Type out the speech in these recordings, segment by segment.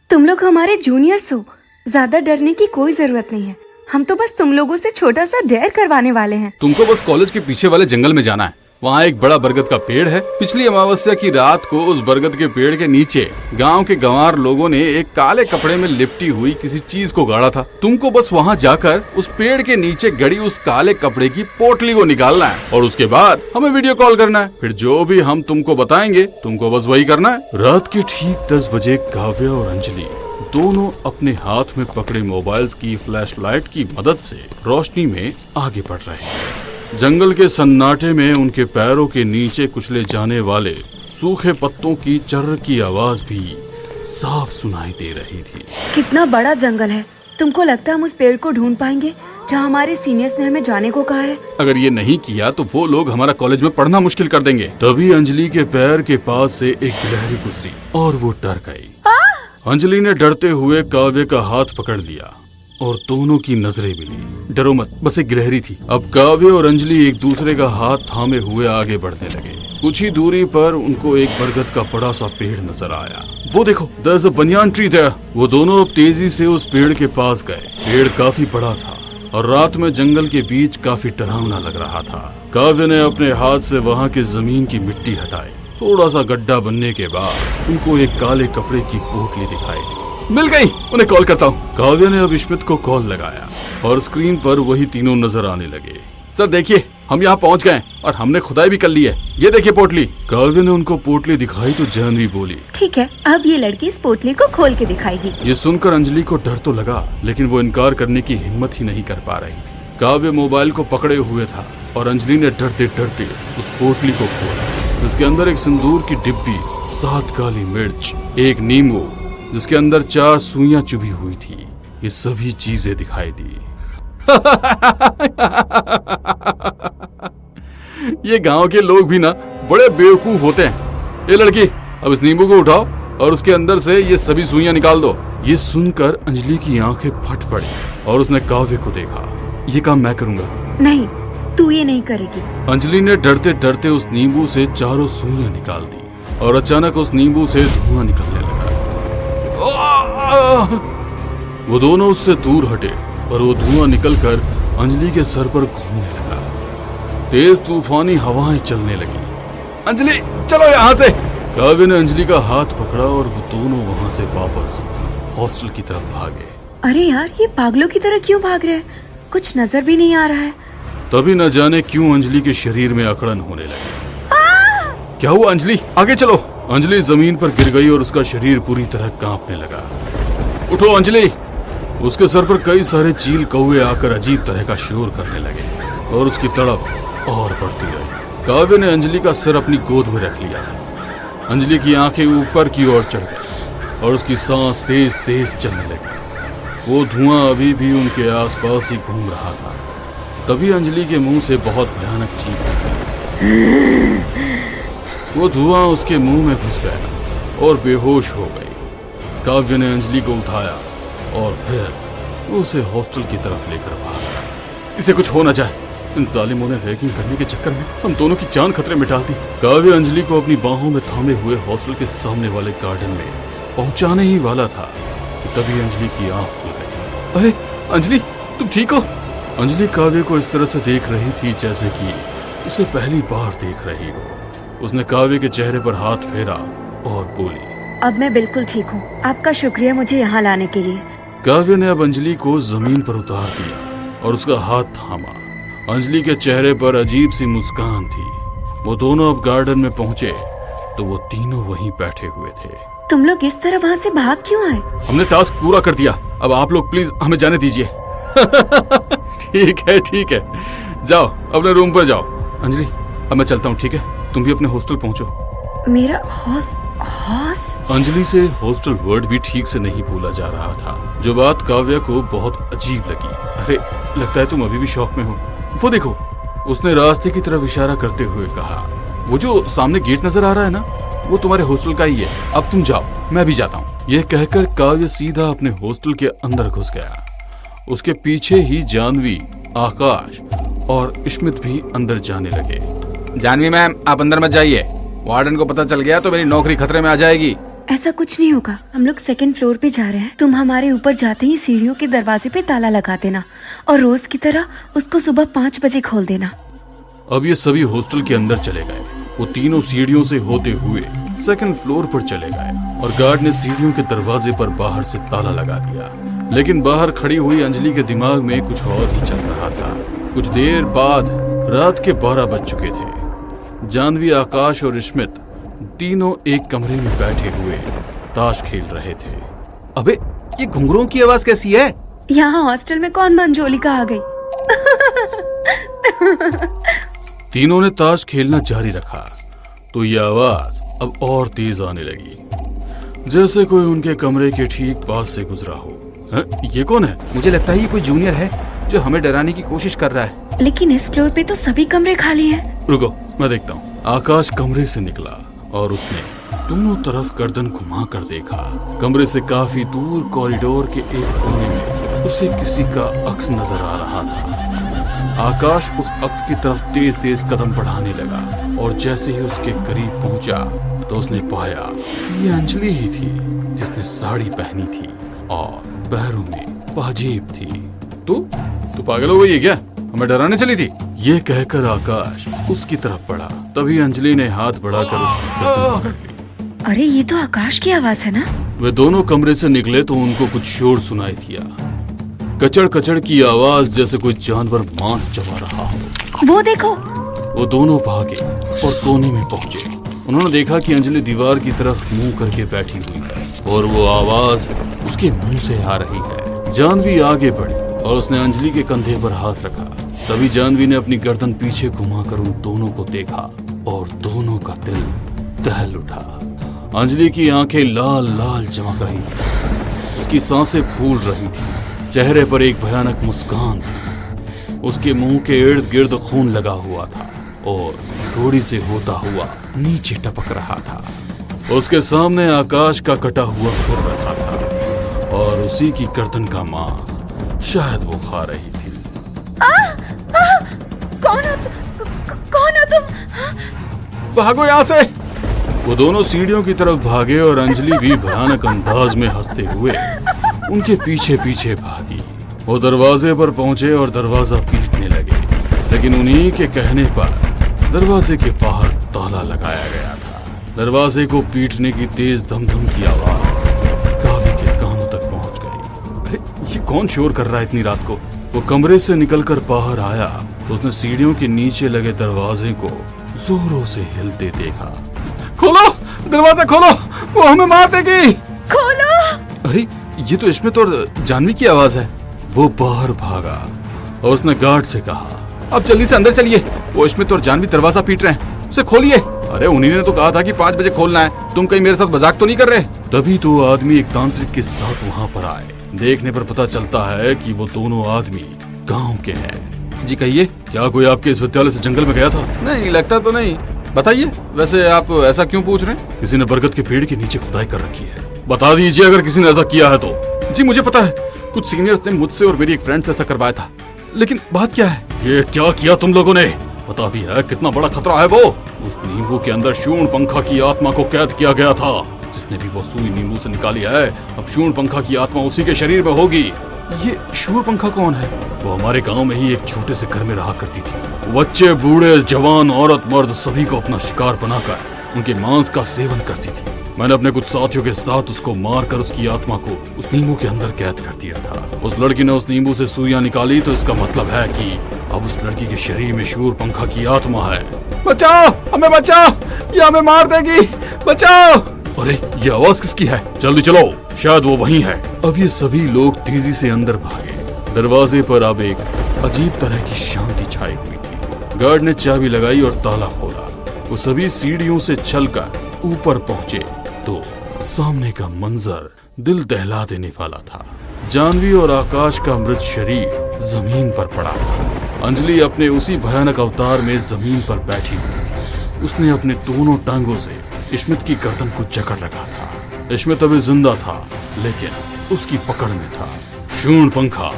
तुम लोग हमारे जूनियर्स हो, ज्यादा डरने की कोई जरूरत नहीं है। हम तो बस तुम लोगों से छोटा सा डेयर करवाने वाले हैं। तुमको बस कॉलेज के पीछे वाले जंगल में जाना है। वहाँ एक बड़ा बरगद का पेड़ है। पिछली अमावस्या की रात को उस बरगद के पेड़ के नीचे गांव के गंवार लोगों ने एक काले कपड़े में लिपटी हुई किसी चीज को गाड़ा था। तुमको बस वहाँ जाकर उस पेड़ के नीचे गड़ी उस काले कपड़े की पोटली को निकालना है और उसके बाद हमें वीडियो कॉल करना है। फिर जो भी हम तुमको बताएंगे तुमको बस वही करना है। रात के ठीक 10 बजे काव्या और अंजलि दोनों अपने हाथ में पकड़े मोबाइल्स की फ्लैशलाइट की मदद से रोशनी में आगे बढ़ रहे हैं। जंगल के सन्नाटे में उनके पैरों के नीचे कुचले जाने वाले सूखे पत्तों की चर्र की आवाज भी साफ सुनाई दे रही थी। कितना बड़ा जंगल है। तुमको लगता है हम उस पेड़ को ढूंढ पाएंगे जहाँ हमारे सीनियर्स ने हमें जाने को कहा है? अगर ये नहीं किया तो वो लोग हमारा कॉलेज में पढ़ना मुश्किल कर देंगे। तभी अंजलि के पैर के पास से एक गिलहरी गुजरी और वो डर गई। अंजलि ने डरते हुए काव्य का हाथ पकड़ लिया और दोनों की नजरें मिली। डरो मत, बस एक गिलहरी थी। अब काव्य और अंजलि एक दूसरे का हाथ थामे हुए आगे बढ़ने लगे। कुछ ही दूरी पर उनको एक बरगद का बड़ा सा पेड़ नजर आया। वो देखो, there's a banyan tree there। वो दोनों अब तेजी से उस पेड़ के पास गए। पेड़ काफी बड़ा था और रात में जंगल के बीच काफी डरावना लग रहा था। काव्य ने अपने हाथ से वहाँ की जमीन की मिट्टी हटाई। थोड़ा सा गड्ढा बनने के बाद उनको एक काले कपड़े की पोटली दिखाई दी। मिल गई, उन्हें कॉल करता हूँ। काव्य ने अब स्मिथ को कॉल लगाया और स्क्रीन पर वही तीनों नजर आने लगे। सर देखिए, हम यहाँ पहुँच गए और हमने खुदाई भी कर ली है। ये देखिए पोटली। काव्य ने उनको पोटली दिखाई तो जानवी बोली, ठीक है, अब ये लड़की इस पोटली को खोल के दिखाएगी। ये सुनकर अंजलि को डर तो लगा, लेकिन वो इनकार करने की हिम्मत ही नहीं कर पा रही थी। काव्य मोबाइल को पकड़े हुए था और अंजलि ने डरते डरते उस पोटली को खोला, जिसके अंदर एक सिंदूर की डिब्बी, 7 काली मिर्च, एक नींबू जिसके अंदर 4 सुइयां चुभी हुई थी, ये सभी चीजें दिखाई दी। ये गांव के लोग भी ना बड़े बेवकूफ होते हैं। ये लड़की, अब इस नींबू को उठाओ और उसके अंदर से ये सभी सुइयां निकाल दो। ये सुनकर अंजलि की आंखें फट पड़ी और उसने काव्य को देखा। ये काम मैं करूंगा। नहीं, तू ये नहीं करेगी। अंजलि ने डरते डरते उस नींबू से 4 सुइयां निकाल दी और अचानक उस नींबू से धुआं निकलने लगा। वो दोनों उससे दूर हटे और वो धुआं निकलकर अंजलि के सर पर घूमने लगा। तेज तूफानी हवाएं चलने लगी। अंजलि चलो यहाँ से। काव्य ने अंजलि का हाथ पकड़ा और वो दोनों वहाँ से वापस हॉस्टल की तरफ भागे। अरे यार, ये पागलों की तरह क्यों भाग रहे हैं? कुछ नजर भी नहीं आ रहा है। तभी न जाने क्यों अंजलि के शरीर में अकड़न होने लगी। क्या हुआ अंजलि? आगे चलो। अंजलि जमीन पर गिर गई और उसका शरीर पूरी तरह कांपने लगा। उठो अंजलि। उसके सर पर कई सारे चील कौवे आकर अजीब तरह का शोर करने लगे और उसकी तड़प और बढ़ती रही। काव्य ने अंजलि का सिर अपनी गोद में रख लिया। अंजलि की आंखें ऊपर की ओर चढ़ गई और उसकी सांस तेज तेज चलने लगी। वो धुआं अभी भी उनके आसपास ही घूम रहा था। तभी अंजलि के मुंह से बहुत भयानक चीख निकली। वो धुआं उसके मुंह में घुस गया और बेहोश हो गई। काव्य ने अंजलि को उठाया और फिर उसे हॉस्टल की तरफ लेकर भागा। इसे कुछ हो न जाए। इन जालिमों ने रैगिंग करने के चक्कर में हम दोनों की जान खतरे में डाल दी। काव्य अंजलि को अपनी बाहों में थामे हुए हॉस्टल के सामने वाले गार्डन में पहुंचाने ही वाला था कि तभी अंजलि की आंख खुल गई। अरे अंजलि, तुम ठीक हो? अंजलि काव्य को इस तरह से देख रही थी जैसे कि उसे पहली बार देख रही हो। उसने काव्य के चेहरे पर हाथ फेरा और बोली, अब मैं बिल्कुल ठीक हूँ। आपका शुक्रिया मुझे यहाँ लाने के लिए। काव्य ने अब अंजलि को जमीन पर उतार दिया और उसका हाथ थामा। अंजलि के चेहरे पर अजीब सी मुस्कान थी। वो दोनों अब गार्डन में पहुँचे तो वो तीनों वहीं बैठे हुए थे। तुम लोग इस तरह वहाँ से भाग क्यों आए? हमने टास्क पूरा कर दिया, अब आप लोग प्लीज हमें जाने दीजिए। ठीक है, जाओ अपने रूम पर जाओ। अंजलि, अब मैं चलता हूँ, ठीक है? तुम भी अपने हॉस्टल पहुँचो। मेरा अंजलि से हॉस्टल वर्ड भी ठीक से नहीं बोला जा रहा था, जो बात काव्या को बहुत अजीब लगी। अरे लगता है तुम अभी भी शौक में हो। वो देखो, उसने रास्ते की तरफ इशारा करते हुए कहा। वो जो सामने गेट नजर आ रहा है ना, वो तुम्हारे हॉस्टल का ही है। अब तुम जाओ, मैं भी जाता हूँ। यह कहकर काव्य सीधा अपने हॉस्टल के अंदर घुस गया। उसके पीछे ही जानवी, आकाश और स्मिथ भी अंदर जाने लगे। जानवी मैम, आप अंदर मत जाइए। वार्डन को पता चल गया तो मेरी नौकरी खतरे में आ जाएगी। ऐसा कुछ नहीं होगा, हम लोग सेकंड फ्लोर पे जा रहे हैं। तुम हमारे ऊपर जाते ही सीढ़ियों के दरवाजे पे ताला लगा देना और रोज की तरह उसको सुबह 5 बजे खोल देना। अब ये सभी हॉस्टल के अंदर चले गए। वो तीनों सीढ़ियों से होते हुए सेकंड फ्लोर पर चले गए और गार्ड ने सीढ़ियों के दरवाजे पर बाहर से ताला लगा दिया। लेकिन बाहर खड़ी हुई अंजलि के दिमाग में कुछ और ही चल रहा था। कुछ देर बाद रात के 12 बज चुके थे। जानवी, आकाश और स्मित तीनों एक कमरे में बैठे हुए ताश खेल रहे थे। अबे ये घुंघरुओं की आवाज कैसी है? यहाँ हॉस्टल में कौन मंजोलिका आ गई? तीनों ने ताश खेलना जारी रखा तो ये आवाज अब और तेज आने लगी, जैसे कोई उनके कमरे के ठीक पास से गुजरा हो। ये कौन है? मुझे लगता है ये कोई जूनियर है जो हमें डराने की कोशिश कर रहा है। लेकिन इस फ्लोर पे तो सभी कमरे खाली हैं। रुको, मैं देखता हूँ। आकाश कमरे से निकला और उसने दोनों तरफ गर्दन घुमा कर देखा। कमरे से काफी दूर कॉरिडोर के एक कोने में उसे किसी का अक्स नजर आ रहा था। आकाश उस अक्स की तरफ तेज तेज कदम बढ़ाने लगा और जैसे ही उसके करीब पहुंचा तो उसने पाया ये अंजलि ही थी, जिसने साड़ी पहनी थी और पैरों में पाजेब थी। तू पागल हो गई है क्या? हमें डराने चली थी? ये कहकर आकाश उसकी तरफ बढ़ा। तभी अंजलि ने हाथ बढ़ाकर उसकी गर्दन पकड़ ली। अरे ये तो आकाश की आवाज है ना? वे दोनों कमरे से निकले तो उनको कुछ शोर सुनाई दिया। कचड़ कचड़ की आवाज, जैसे कोई जानवर मांस चबा रहा हो। वो देखो। वो दोनों भागे और कोने में पहुंचे। उन्होंने देखा कि अंजलि दीवार की तरफ मुंह करके बैठी हुई है और वो आवाज उसके मुंह से आ रही है। जानवी आगे बढ़ी और उसने अंजलि के कंधे पर हाथ रखा। तभी जानवी ने अपनी गर्दन पीछे घुमाकर उन दोनों को देखा और दोनों का दिल दहल उठा। अंजलि की आंखें लाल लाल चमक रही थी, उसकी सांसें फूल रही थी, चेहरे पर एक भयानक मुस्कान थी। उसके मुंह के इर्द गिर्द खून लगा हुआ था और थोड़ी से होता हुआ नीचे टपक रहा था। उसके सामने आकाश का कटा हुआ सिर रखा था और उसी की गर्दन का मांस शायद वो खा रही थी। कौन हो तुम? भागो यहाँ से! वो दोनों सीढ़ियों की तरफ भागे और अंजलि भी भयानक अंदाज में हंसते हुए उनके पीछे पीछे भागी। वो दरवाजे पर पहुंचे और दरवाजा पीटने लगे, लेकिन उन्हीं के कहने पर दरवाजे के बाहर ताला लगाया गया था। दरवाजे को पीटने की तेज धमधम की आवाज कावी के कानों तक पहुंच गई। अरे ये कौन शोर कर रहा है इतनी रात को? वो कमरे से निकलकर बाहर आया तो उसने सीढ़ियों के नीचे लगे दरवाजे को जोरों से हिलते देखा। खोलो, दरवाजा खोलो, वो हमें मार देगी। खोलो! अरे ये तो स्मित और जानवी की आवाज है। वो बाहर भागा और उसने गार्ड से कहा, अब जल्दी से अंदर चलिए, वो स्मित और जानवी दरवाजा पीट रहे हैं, उसे खोलिए। अरे उन्हीं ने तो कहा था कि 5 बजे खोलना है, तुम कहीं मेरे साथ मजाक तो नहीं कर रहे? तभी तो आदमी एक तांत्रिक के साथ वहाँ पर आए। देखने पर पता चलता है कि वो दोनों आदमी गांव के हैं। जी कहिए। क्या कोई आपके इस विद्यालय से जंगल में गया था? नहीं, लगता तो नहीं। बताइए, वैसे आप ऐसा क्यों पूछ रहे हैं? किसी ने बरगद के पेड़ के नीचे खुदाई कर रखी है। बता दीजिए अगर किसी ने ऐसा किया है तो। जी मुझे पता है, कुछ सीनियर्स ने मुझसे और मेरी एक फ्रेंड से ऐसा करवाया था, लेकिन बात क्या है? ये क्या किया तुम लोगों ने? पता भी है कितना बड़ा खतरा है वो? उस नींबू के अंदर शूर्पणखा की आत्मा को कैद किया गया था। जिसने भी वो सुई नींबू से निकाली है, अब शूर्पणखा की आत्मा उसी के शरीर में होगी। ये शूर्पणखा कौन है? वो हमारे गांव में ही एक छोटे से घर में रहा करती थी। बच्चे, बूढ़े, जवान, औरत, मर्द सभी को अपना शिकार बनाकर उनके मांस का सेवन करती थी। मैंने अपने कुछ साथियों के साथ उसको मारकर उसकी आत्मा को उस नींबू के अंदर कैद कर दिया था। उस लड़की ने उस नींबू से सुइयां निकाली तो इसका मतलब है कि अब उस लड़की के शरीर में शूर्पणखा की आत्मा है। बचाओ, हमें बचाओ, ये हमें मार देगी, बचाओ! अरे ये आवाज किसकी है? जल्दी चलो, शायद वो वही है। अब ये सभी लोग तेजी से अंदर भागे। दरवाजे पर अब एक अजीब तरह की शांति छाई हुई थी। गार्ड ने चाबी लगाई और ताला खोला। वो सभी सीढ़ियों से चलकर ऊपर पहुंचे तो सामने का मंजर दिल दहला देने वाला था। जानवी और आकाश का मृत शरीर जमीन पर पड़ा था। अंजलि अपने उसी भयानक अवतार में जमीन पर बैठी हुई थी। उसने अपने दोनों टांगों से स्मित की गर्दन को जकड़ रखा था। स्मित अभी जिंदा था, लेकिन उसकी पकड़ में था। शूर्पणखा,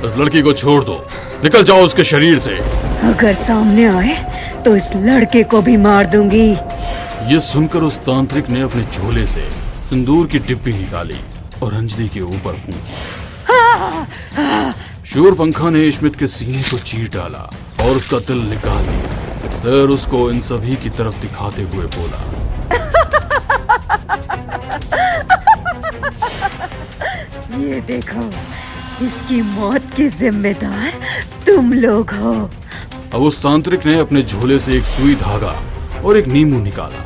इस लड़की को छोड़ दो, निकल जाओ उसके शरीर से। अगर सामने आए तो इस लड़के को भी मार दूंगी। ये सुनकर उस तांत्रिक ने अपने झोले से सिंदूर की डिब्बी निकाली और अंजलि के ऊपर फूंकी। शूरपंखा ने स्मिथ के सीने को चीर डाला और उसका दिल निकाल लिया। फिर उसको इन सभी की तरफ दिखाते हुए बोला, ये देखो, इसकी मौत के जिम्मेदार तुम लोग हो। अब उस तांत्रिक ने अपने झोले से एक सुई धागा और एक नींबू निकाला।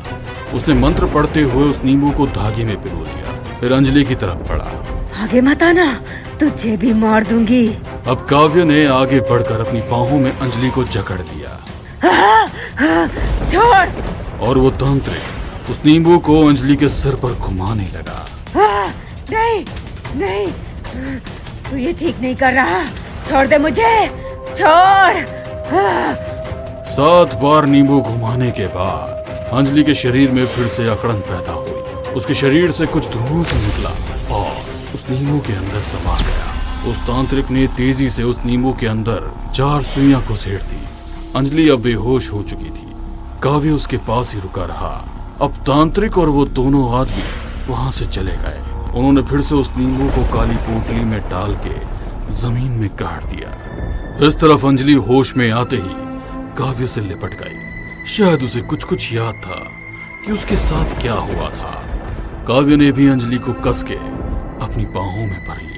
उसने मंत्र पढ़ते हुए उस नींबू को धागे में पिरो दिया, फिर अंजलि की तरफ बढ़ा। आगे मत आना, तुझे भी मार दूंगी। अब काव्य ने आगे बढ़कर अपनी बाहों में अंजलि को जकड़ लिया छोड़। और वो तांत्रिक उस नींबू को अंजलि के सिर पर घुमाने लगा। नहीं नहीं, तू ये ठीक नहीं कर रहा, छोड़ दे मुझे, छोड़। 7 बार नींबू घुमाने के बाद अंजलि के शरीर में फिर से अकड़न पैदा हुई। उसके शरीर से कुछ धुआं से निकला और उस नींबू के अंदर समा गया। उस तांत्रिक ने तेजी से उस नींबू के अंदर 4 सुइयां घुसेड़ दी। अंजलि अब बेहोश हो चुकी थी। काव्य उसके पास ही रुका रहा। अब तांत्रिक और वो दोनों आदमी वहां से चले गए। उन्होंने फिर से उस नींबू को काली पोटली में डाल के जमीन में गाड़ दिया। इस तरफ अंजलि होश में आते ही काव्य से लिपट गई। शायद उसे कुछ कुछ याद था कि उसके साथ क्या हुआ था। काव्य ने भी अंजलि को कस के अपनी बाहों में भर लिया।